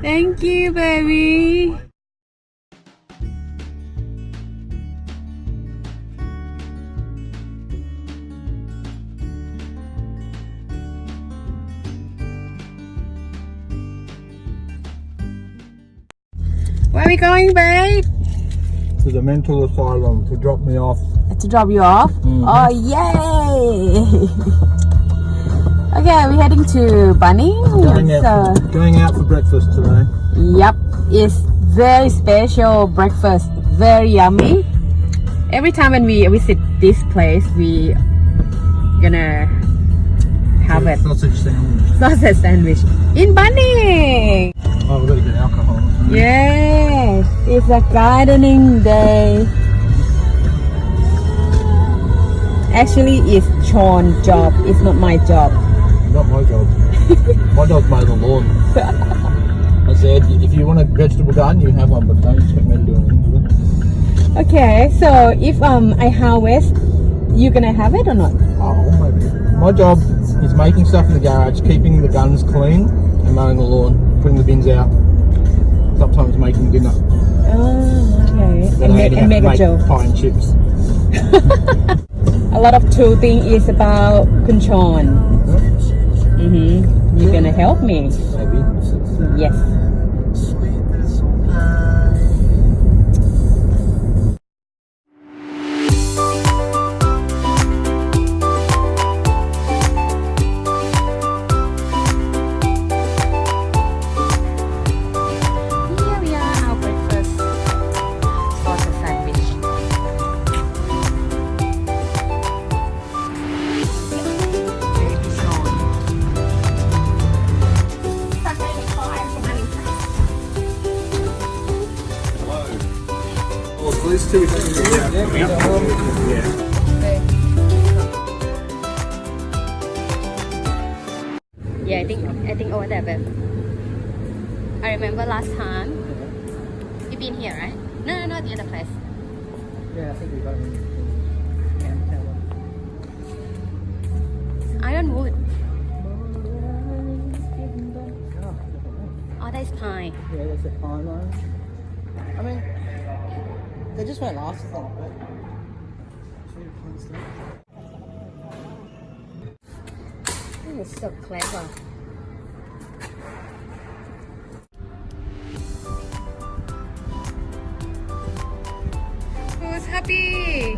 Thank you, baby. Where are we going, babe? To the mental asylum to drop me off. To drop you off? Oh, yay! Okay, we're heading to Bunny. Going out for breakfast today. Yep, it's very special breakfast. Very yummy. Every time when we visit this place, we gonna have it. Sausage sandwich. Sausage sandwich in Bunny. Oh, we've got to get alcohol. Yes, it's a gardening day. Actually, it's Sean's job. It's not my job. Not my job. My job's mowing the lawn. I said, if you want a vegetable garden, you have one, but don't expect me to do anything with it. Okay, so if I harvest, you gonna have it or not? Oh, maybe. My job is making stuff in the garage, keeping the guns clean, and mowing the lawn, putting the bins out. Sometimes making dinner. Oh, okay. And make a joke. Pie and chips. A lot of toothing is about Kun Sean. You're gonna help me? Maybe. Yes. Here we are, our breakfast sausage sandwich. Baby Sean. Well, so these two Yeah, I think over there, babe. I remember last time. You been here, right? No, the other place. Yeah, I think we got it. Ironwood. Oh, that is pine. Yeah, there's a pine line. I mean, they just won't last as long, but... You're so clever. Who's happy?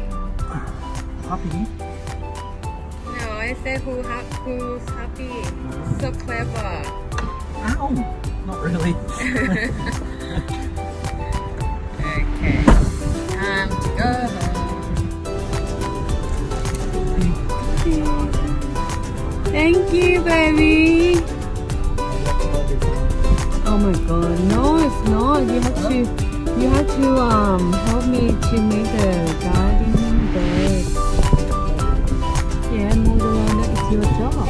Happy? No, I said who's happy. So clever. Ow! Not really. Okay. Time to go home. Thank you, baby. Oh my god, no, it's not. You have to help me to make the garden bed. Yeah, mow the lawn. That is your job.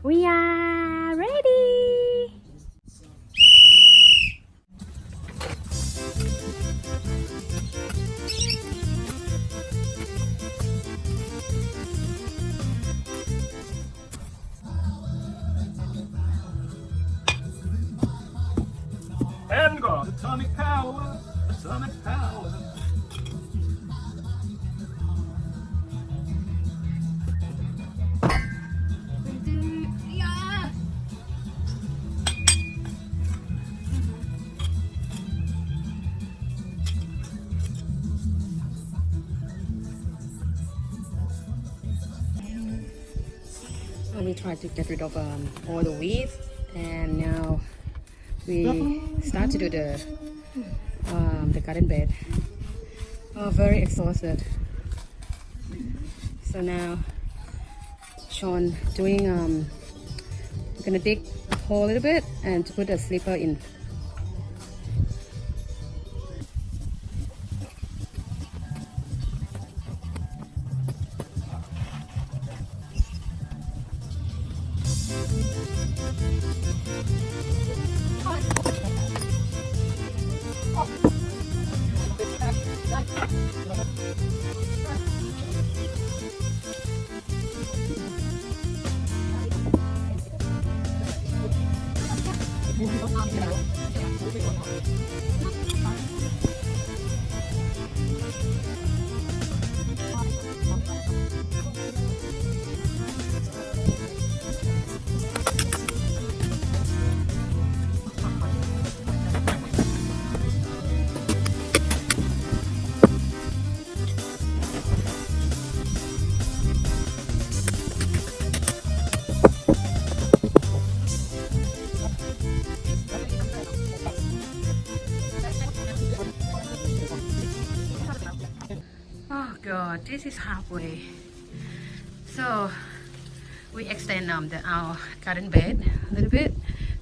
We are ready. And got atomic power, atomic power. So we tried to get rid of all the weeds, and now we start to do the garden bed. Oh, very exhausted. So now Sean doing gonna dig a hole a little bit and to put a sleeper in. Oh god, this is halfway. So we extend our garden bed a little bit,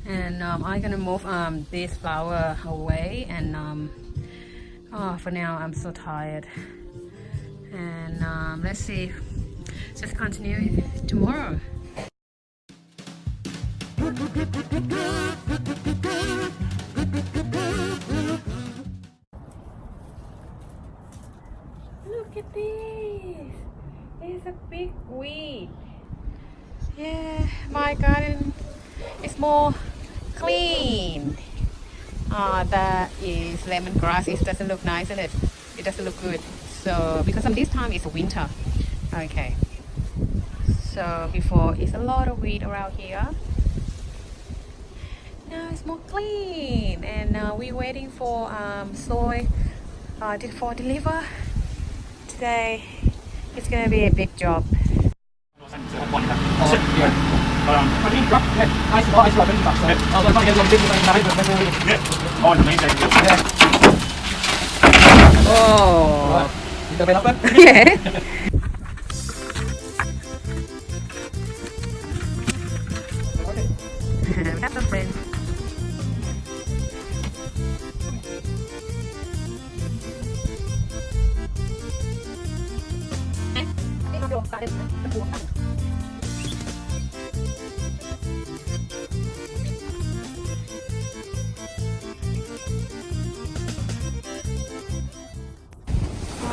and I'm gonna move this flower away. And for now I'm so tired. And let's see. Just continue tomorrow. Look at this. It's a big weed. Yeah, my garden is more clean. That is lemongrass. It doesn't look nice, does it? It doesn't look good. So because of this time it's winter. Okay. So before it's a lot of weed around here. Now it's more clean, and we're waiting for soy for deliver. Today it's gonna be a big job. Oh. Yeah. We have a friend.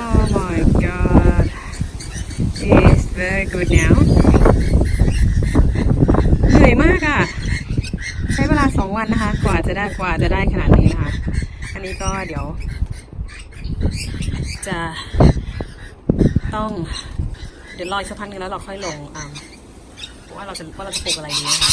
Oh my god, it's very good now. เหนื่อยมากอ่ะใช้เวลา2 วันนะคะกว่าจะได้ขนาดนี้นะคะอันนี้ก็เดี๋ยวจะต้องรออีกสักพักนึงแล้วเราค่อยลงว่าเราจะปลูกอะไรดีนะคะ